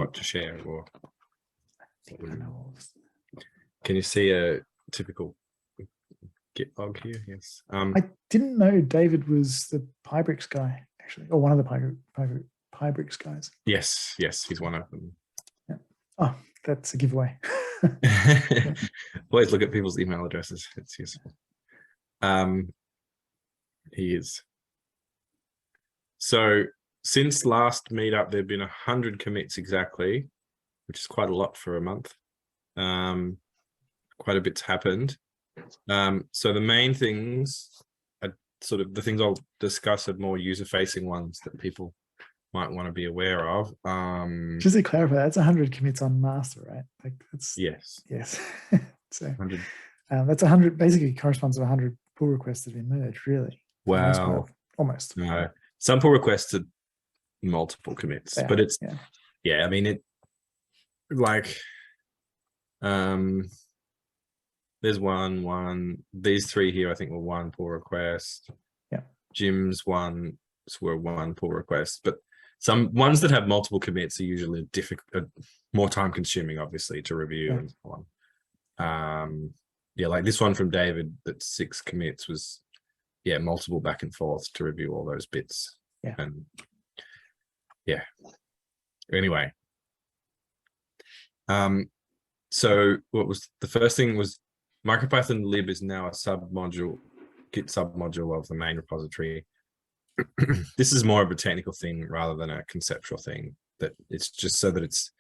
what to share, or I think I know all this. can you see a typical Git log here? Yes. I didn't know David was the Pybricks guy, actually, or one of the Pybricks guys. Yes, he's one of them. Yeah. Oh, that's a giveaway. Always look at people's email addresses. It's useful. He is. So since last meetup, there've been 100 commits exactly, which is quite a lot for a month. Quite a bit's happened. So the main things are sort of the things I'll discuss are more user-facing ones that people might want to be aware of. Just to clarify, that's 100 commits on master, right? Like that's yes. So 100. that's 100 basically corresponds to 100 pull requests that have been merged, really. Wow. Almost. No, some pull requests are multiple commits, but it's I mean it like there's one. These three here I think were one pull request. Yeah. Jim's ones were one pull request, but some ones that have multiple commits are usually difficult, more time consuming, obviously, to review and so on. Like this one from David that's 6 commits was multiple back and forth to review all those bits. And anyway, so what was the first thing was Micropython-lib is now a submodule, Git submodule of the main repository. This is more of a technical thing rather than a conceptual thing, that it's just so that it's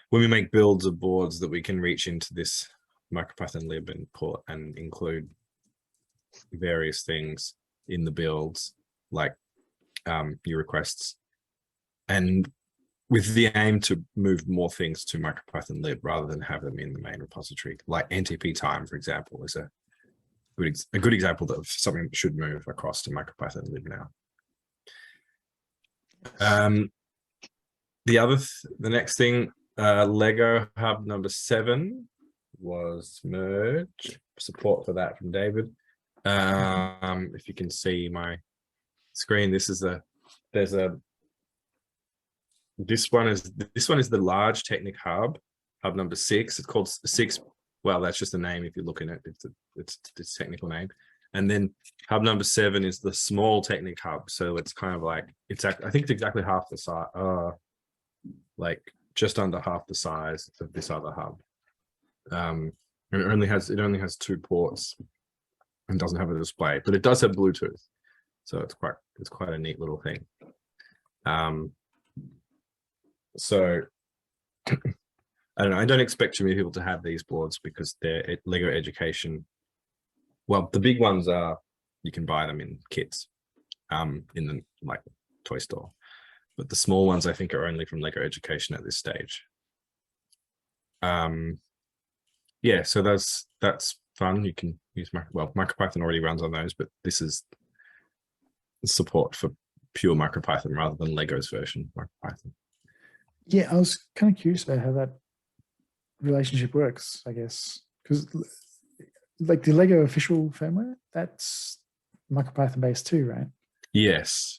when we make builds of boards that we can reach into this Micropython-lib and pull and include various things in the builds, like your requests, and with the aim to move more things to Micropython-lib rather than have them in the main repository. Like NTP time, for example, is a good example of something that should move across to Micropython-lib now. The next thing, Lego Hub number 7 was merged. Support for that from David. If you can see my screen, this one is the large Technic hub number 6. It's called 6. Well, that's just a name if you're looking at it. It's its technical name. And then hub number 7 is the small Technic hub. So it's kind of like I think it's exactly half the size, like just under half the size of this other hub. And it only has 2 ports and doesn't have a display, but it does have Bluetooth. So it's quite a neat little thing. So I don't know. I don't expect too many people to have these boards because they're at Lego Education. Well, the big ones are you can buy them in kits, in the like toy store, but the small ones I think are only from Lego Education at this stage. So that's fun. You can use Micropython already runs on those, but this is support for pure Micropython rather than Lego's version of Micropython. Yeah, I was kind of curious about how that relationship works, I guess, because like the Lego official firmware, that's Micropython based too, right? Yes.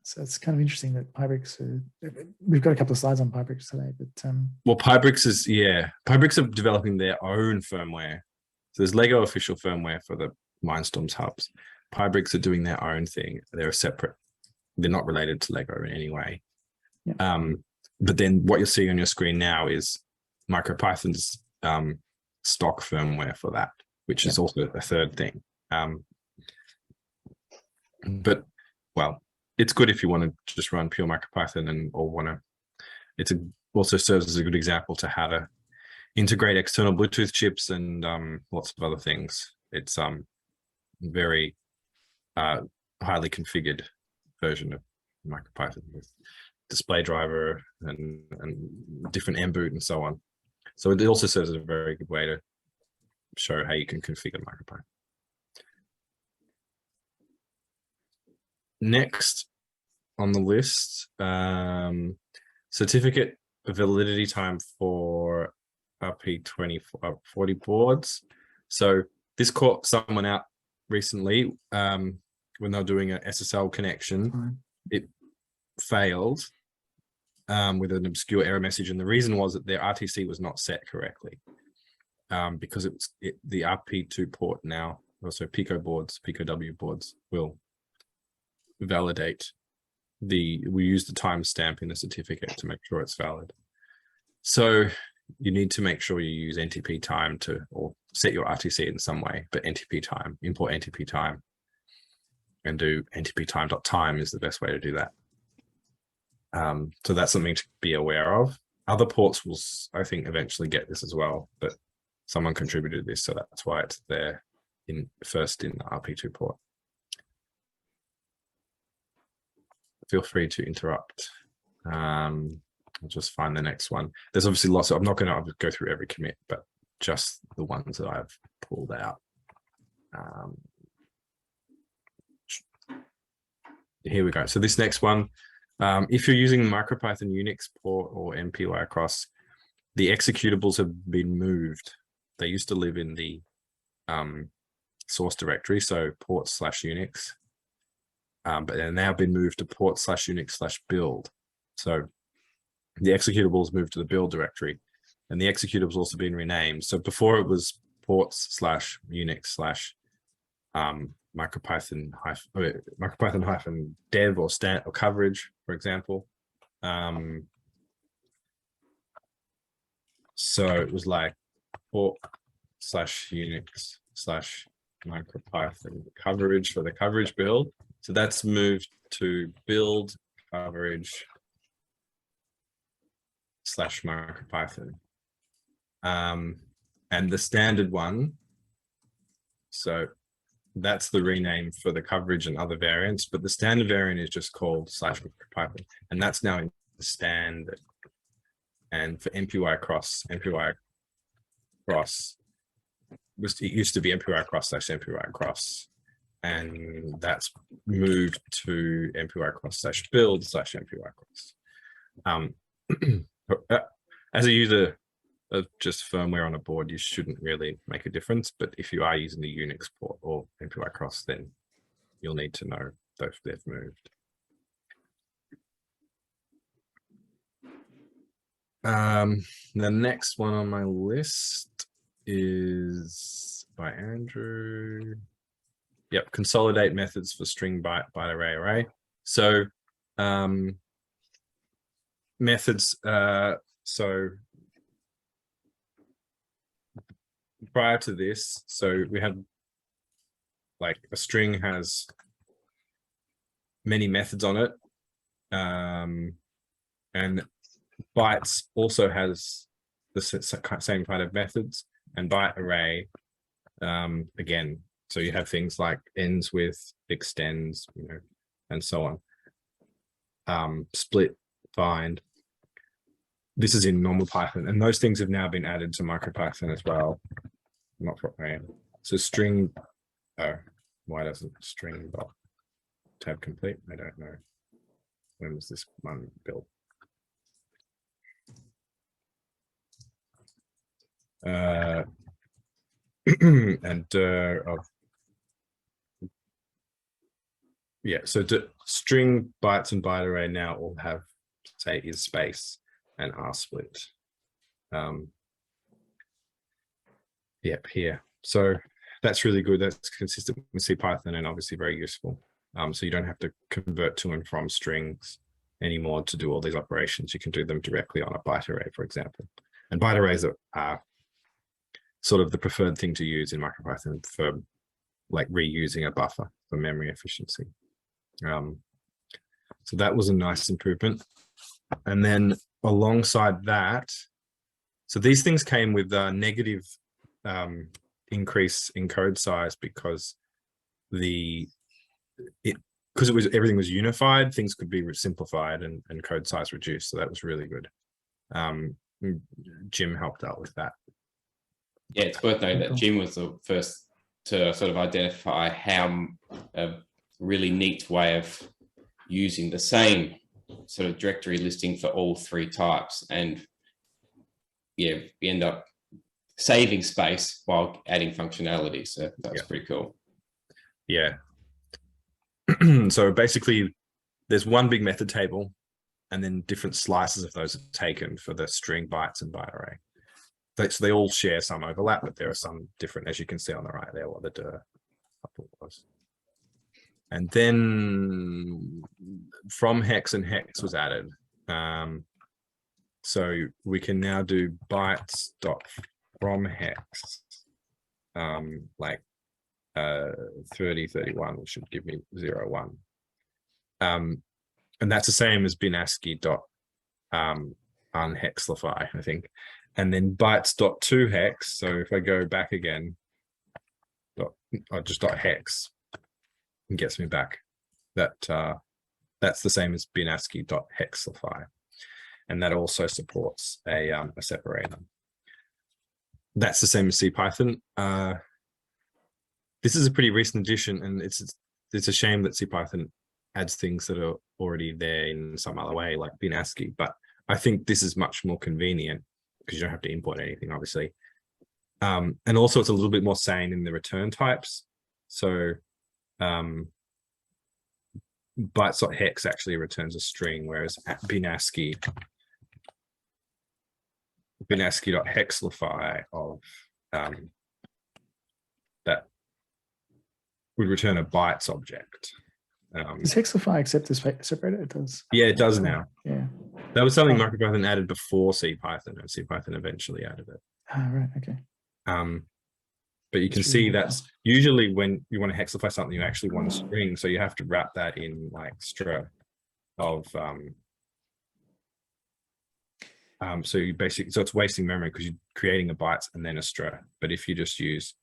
So it's kind of interesting that Pybricks we've got a couple of slides on Pybricks today, but well, Pybricks are developing their own firmware. So there's Lego official firmware for the Mindstorms hubs. Pybricks are doing their own thing. They're separate. They're not related to Lego in any way. Yeah. But then what you're seeing on your screen now is Micropython's stock firmware for that, which is also a third thing. But well, it's good if you want to just run pure Micropython it also serves as a good example to how to integrate external Bluetooth chips and lots of other things. It's very highly configured version of Micropython with display driver and different mboot and so on. So it also serves as a very good way to show how you can configure Micropython. Next on the list, certificate validity time for RP2040 boards. So this caught someone out recently when they were doing an SSL connection. It failed. with an obscure error message, and the reason was that their RTC was not set correctly, because the RP2 port now, also Pico W boards will validate we use the timestamp in the certificate to make sure it's valid. So you need to make sure you use NTP time or set your RTC in some way, but NTP time, import NTP time, and do NTP time.time is the best way to do that. So that's something to be aware of. Other ports will, I think, eventually get this as well, but someone contributed this, so that's why it's there first in the RP2 port. Feel free to interrupt. I'll just find the next one. There's obviously lots of, I'm not going to go through every commit, but just the ones that I've pulled out. Here we go. So this next one, if you're using MicroPython Unix port or MPY across, the executables have been moved. They used to live in the source directory, so port/Unix. But they've now been moved to port/Unix/build. So the executables moved to the build directory, and the executables also been renamed. So before it was ports/Unix/ MicroPython-dev or coverage, for example. So it was like port/Unix/MicroPython coverage for the coverage build. So that's moved to build coverage/MicroPython. And the standard one, so that's the rename for the coverage and other variants, but the standard variant is just called /MicroPython, and that's now in the standard. And for MPY cross, it used to be MPY cross/MPY cross, and that's moved to MPY cross/build/MPY cross. As a user of just firmware on a board, you shouldn't really make a difference, but if you are using the Unix port or MPY cross, then you'll need to know if they've moved. The next one on my list is by Andrew. Yep, consolidate methods for string byte array. So methods, so prior to this, so we had like a string has many methods on it, and bytes also has the same kind of methods, and byte array again. So you have things like ends with, extends, and so on. Split, find. This is in normal Python, and those things have now been added to MicroPython as well. Not for so string. Oh, why doesn't string tab complete? I don't know. When was this one built? Yeah, so string bytes and byte array now all have, say, is space and are split. Yep, here. So that's really good. That's consistent with CPython and obviously very useful. So you don't have to convert to and from strings anymore to do all these operations. You can do them directly on a byte array, for example. And byte arrays are sort of the preferred thing to use in MicroPython for like reusing a buffer for memory efficiency. So that was a nice improvement. And then alongside that, so these things came with a negative increase in code size because everything was unified, things could be simplified and code size reduced. So that was really good. Jim helped out with that. Yeah, it's worth noting that Jim was the first to sort of identify how a really neat way of using the same sort of directory listing for all three types. And yeah, we end up saving space while adding functionality. So that's pretty cool. Yeah. So basically there's one big method table and then different slices of those are taken for the string bytes and byte array. So they all share some overlap, but there are some different, as you can see on the right there, what the couple was. And then from hex and hex was added. So we can now do bytes dot from hex, like 30, 31, which should give me 0, 1. And that's the same as bin ASCII dot unhexlify, I think. And then bytes dot to hex. So if I go back again, just dot hex, and gets me back. That's the same as bin ASCII dot hexlify, and that also supports a separator. That's the same as CPython. This is a pretty recent addition, and it's a shame that CPython adds things that are already there in some other way, like bin ASCII. But I think this is much more convenient because you don't have to import anything, obviously. And also it's a little bit more sane in the return types. So bytes.hex actually returns a string, whereas at bin ASCII.hexlify of that would return a bytes object. Does hexlify accept this separator? It does. Yeah, it does now. Yeah. That was something Micropython added before CPython, and CPython eventually added it. Ah, right. Okay. But you can see that's usually when you want to hexlify something, you actually want a string, so you have to wrap that in like str of so you basically, so it's wasting memory because you're creating a bytes and then a str. But if you just use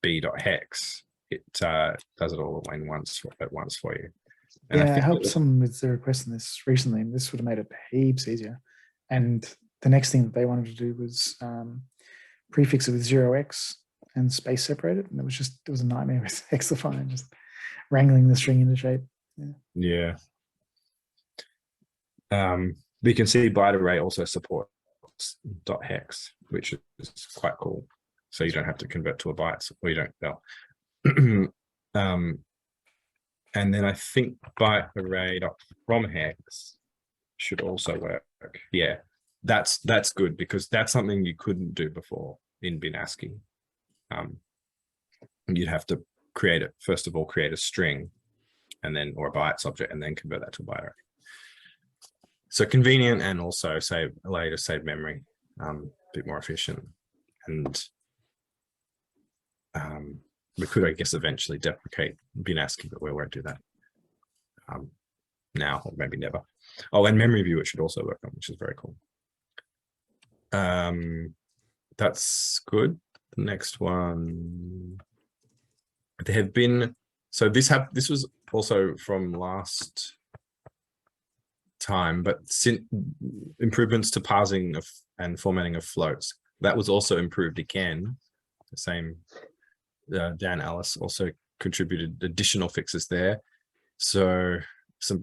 b.hex, it does it all at once for you. And yeah, I helped someone with the request in this recently, and this would have made it heaps easier. And the next thing that they wanted to do was prefix it with 0x and space separate it, and it was a nightmare with hexlify and just wrangling the string into shape. Yeah. We can see byte array also supports .hex, which is quite cool. So you don't have to convert to a byte, or you don't. And then I think byte array from hex should also work. Yeah, that's good, because that's something you couldn't do before in bin ASCII. You'd have to create it, first of all, create a string, and then, or a bytes object, and then convert that to a byte array. So convenient, and also allow you to save memory, a bit more efficient. And we could, I guess, eventually deprecate bin ASCII, but we won't do that now, or maybe never. Oh, and memory view it should also work on, which is very cool. That's good. The next one, there have been, so this was also from last time, but improvements to parsing of and formatting of floats, that was also improved again. The same, Dan Ellis also contributed additional fixes there. So some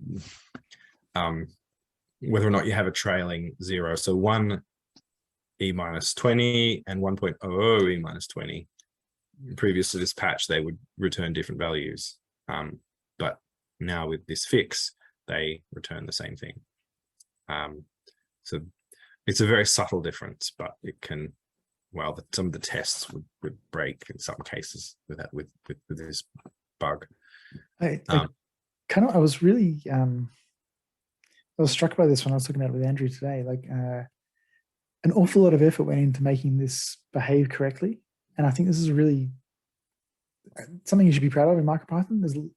whether or not you have a trailing 0, so 1 e minus 20 and 1.00 e minus 20. Previous to this patch, they would return different values, but now with this fix, they return the same thing. So it's a very subtle difference, but it can, well, some of the tests would break in some cases with that, with this bug. I was really I was struck by this when I was talking about it with Andrew today. Like an awful lot of effort went into making this behave correctly, and I think this is really something you should be proud of in MicroPython.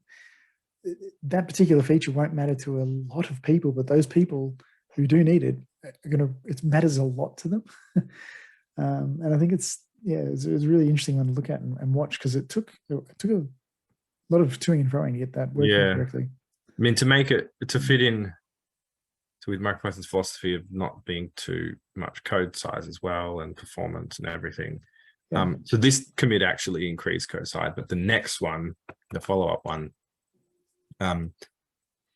That particular feature won't matter to a lot of people, but those people who do need it it matters a lot to them. And I think it's a really interesting one to look at and watch, because it took a lot of toing and froing to get that working correctly. I mean, to fit in with MicroPython's philosophy of not being too much code size as well, and performance and everything. Yeah. So this commit actually increased code size, but the next one, the follow-up one,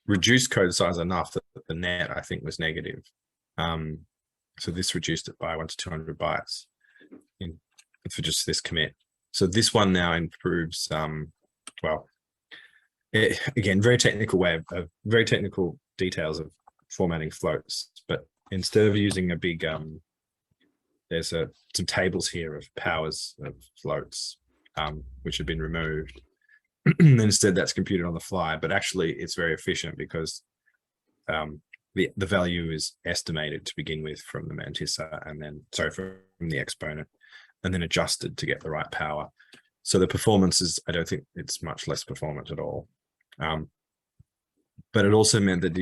reduced code size enough that the net, I think, was negative. So this reduced it by 1 to 200 bytes for just this commit. So this one now improves, again, very technical details of formatting floats, but instead of using a big, there's some tables here of powers of floats, which have been removed. And instead that's computed on the fly, but actually it's very efficient because the value is estimated to begin with from the mantissa, and then, sorry, from the exponent, and then adjusted to get the right power. So the performance is, I don't think it's much less performant at all. But it also meant that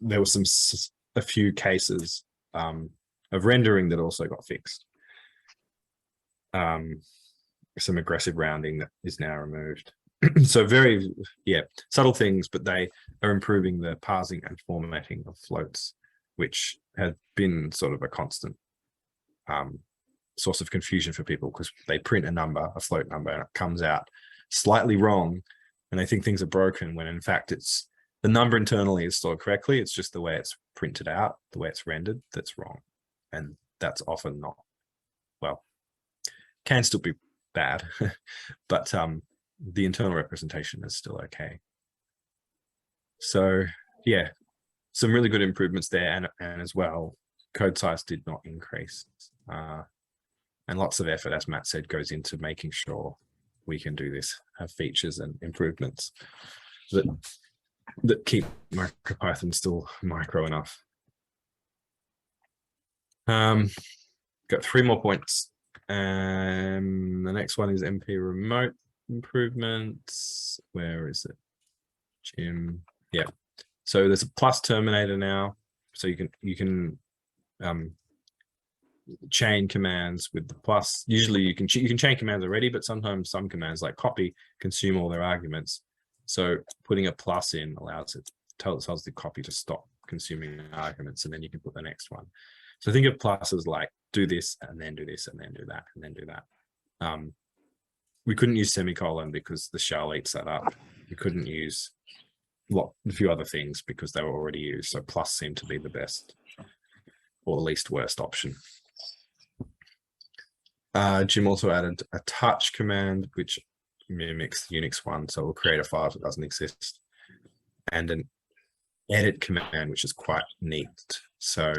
there was a few cases of rendering that also got fixed. Some aggressive rounding that is now removed. So very, subtle things, but they are improving the parsing and formatting of floats, which had been sort of a constant source of confusion for people, because they print a number, a float number, and it comes out slightly wrong, and they think things are broken, when in fact it's the number internally is stored correctly. It's just the way it's printed out, the way it's rendered, that's wrong. And that's often not, well, can still be bad, but the internal representation is still okay. So yeah, some really good improvements there, and as well, code size did not increase. And lots of effort, as Matt said, goes into making sure we can do this, have features and improvements that keep MicroPython still micro enough. Got 3 more points. The next one is MP remote improvements. Where is it? Jim. Yeah. So there's a plus terminator now. So you can chain commands with the plus. Usually you can chain commands already, but sometimes some commands like copy consume all their arguments. So putting a plus in tells the copy to stop consuming arguments, and then you can put the next one. So think of pluses like do this and then do this and then do that and then do that. We couldn't use semicolon because the shell eats that up. We couldn't use a few other things because they were already used. So plus seemed to be the best or the least worst option. Jim also added a touch command, which mimics the Unix one. So we'll create a file that doesn't exist, and an edit command, which is quite neat. So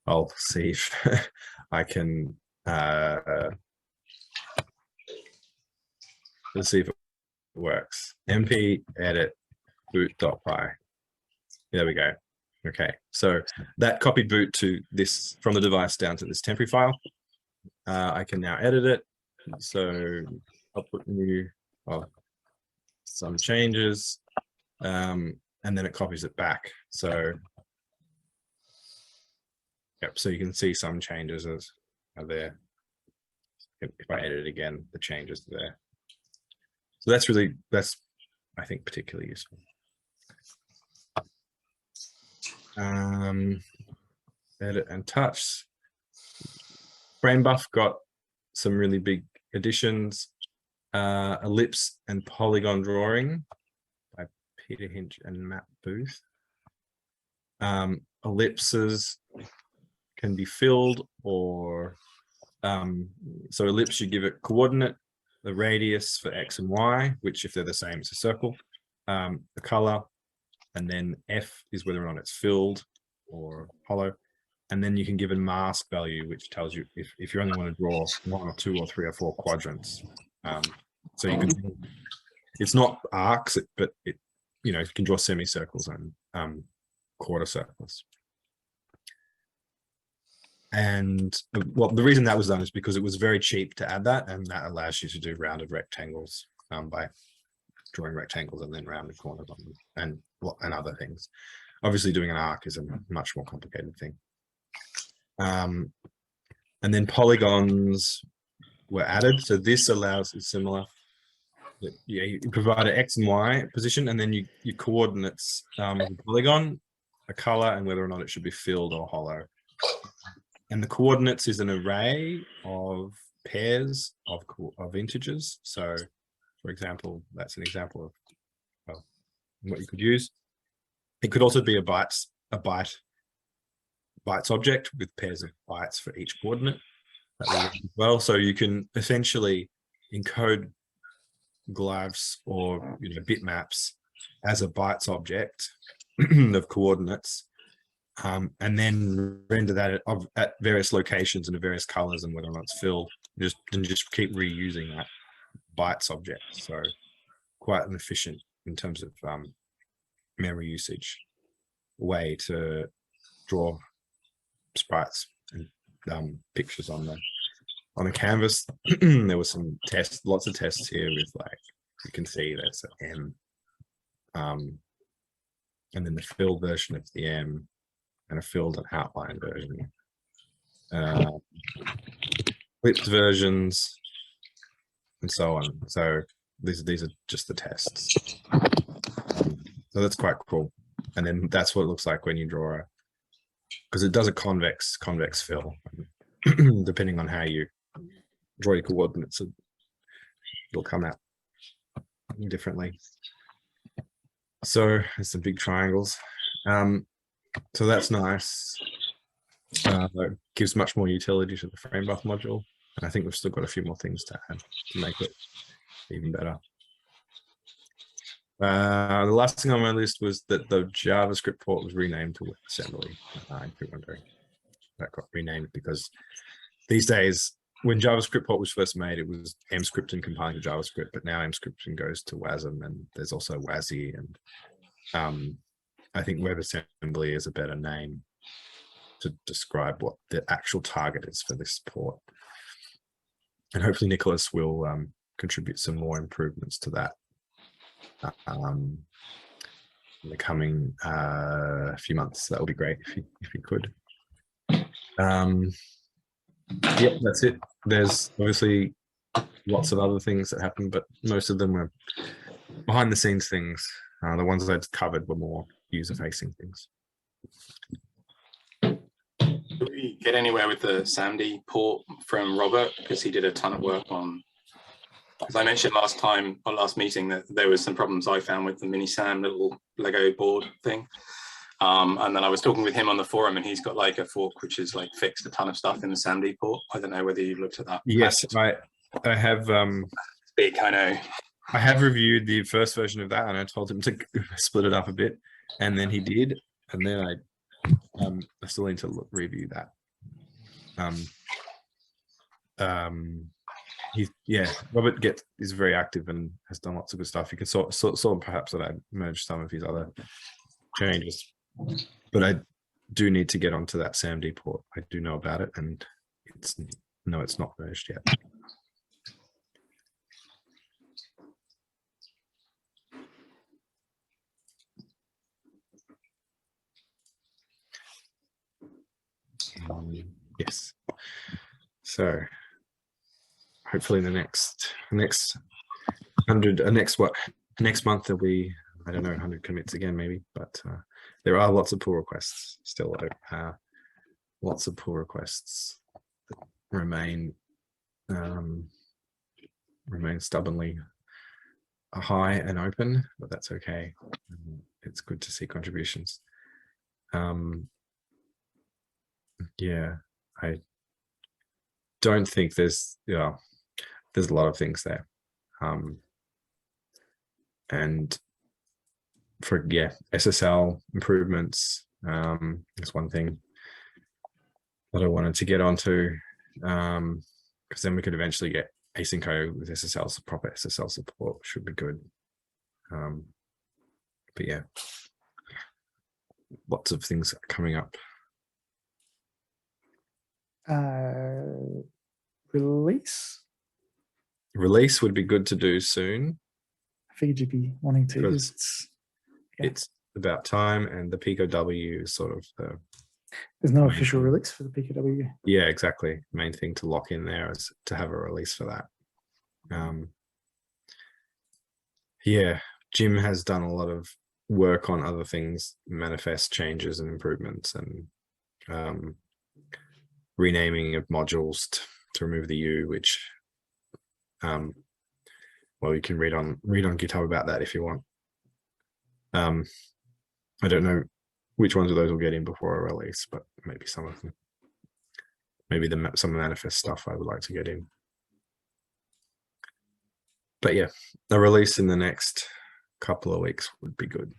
I'll see if I can let's see if it works. MP edit boot.py. There we go. Okay, so that copied boot to this from the device down to this temporary file. I can now edit it. So I'll put some changes, and then it copies it back. So yep, so you can see some changes are there. If I edit it again, the changes are there. So that's I think particularly useful. Edit and touch. FrameBuff got some really big additions. Ellipse and polygon drawing by Peter Hinch and Matt Booth. Ellipses can be filled, or so ellipse, you give it coordinate, the radius for X and Y, which if they're the same, it's a circle, the color, and then F is whether or not it's filled or hollow. And then you can give a mask value, which tells you if you only want to draw 1 or 2 or 3 or 4 quadrants. So you can, it's not arcs, but you can draw semicircles and quarter circles. And well, the reason that was done is because it was very cheap to add that, and that allows you to do rounded rectangles by drawing rectangles and then rounded corners on them, and other things. Obviously, doing an arc is a much more complicated thing. And then polygons were added. So this allows, it's similar. Yeah, you provide an X and Y position, and then you coordinates the polygon, a color, and whether or not it should be filled or hollow. And the coordinates is an array of pairs of integers. So, for example, that's an example of what you could use. It could also be a bytes object with pairs of bytes for each coordinate. That will work as well. So you can essentially encode glyphs or bitmaps as a bytes object of coordinates, and then render that at various locations and various colors and whether or not it's filled. Just keep reusing that bytes object. So quite an efficient in terms of memory usage way to draw sprites and pictures on the canvas. There was some tests, lots of tests here with, like, you can see that's an M, and then the filled version of the M, and a filled and outline version, clipped versions, and so on. So these are just the tests. So that's quite cool. And then that's what it looks like when you draw because it does a convex fill. Depending on how you draw your coordinates, it'll come out differently. So there's some big triangles. So that's nice. It gives much more utility to the frame buff module. And I think we've still got a few more things to add to make it even better. The last thing on my list was that the JavaScript port was renamed to WebAssembly. That got renamed because these days, when JavaScript port was first made, it was mscripton compiling to JavaScript, but now mscripton goes to WASM, and there's also WASI, and I think WebAssembly is a better name to describe what the actual target is for this port. And hopefully Nicholas will contribute some more improvements to that in the coming few months. That would be great if you could. Yeah, that's it. There's obviously lots of other things that happen, but most of them were behind the scenes things. The ones I'd covered were more user-facing things. Did we get anywhere with the SAMD port from Robert? Because he did a ton of work on, as I mentioned last time, or last meeting, that there was some problems I found with the mini SAM little Lego board thing. And then I was talking with him on the forum, and he's got like a fork which is like fixed a ton of stuff in the SAMD port. I don't know whether you looked at that. Yes, I have. Big, I know. I have reviewed the first version of that, and I told him to split it up a bit, and then he did, and then I still need to review that. Robert is very active and has done lots of good stuff. You can saw perhaps that I merged some of his other changes, but I do need to get onto that SAMD port. I do know about it, and it's not merged yet. Yes. So hopefully the next month there'll be, I don't know, 100 commits again maybe, but there are lots of pull requests still. Lots of pull requests that remain stubbornly high and open, but that's okay. It's good to see contributions. Yeah, I don't think there's a lot of things there, and for SSL improvements is one thing that I wanted to get onto, because then we could eventually get async with SSL, proper SSL support should be good. But yeah, lots of things coming up. Release would be good to do soon. I figured you'd be wanting to. It's about time, and the PicoW is sort of there's no official release for the PicoW. Yeah, exactly. Main thing to lock in there is to have a release for that. Yeah, Jim has done a lot of work on other things, manifest changes and improvements, and renaming of modules to remove the U, which well, you can read on GitHub about that if you want. I don't know which ones of those will get in before a release, but maybe some of them. Maybe some manifest stuff I would like to get in. But yeah, a release in the next couple of weeks would be good.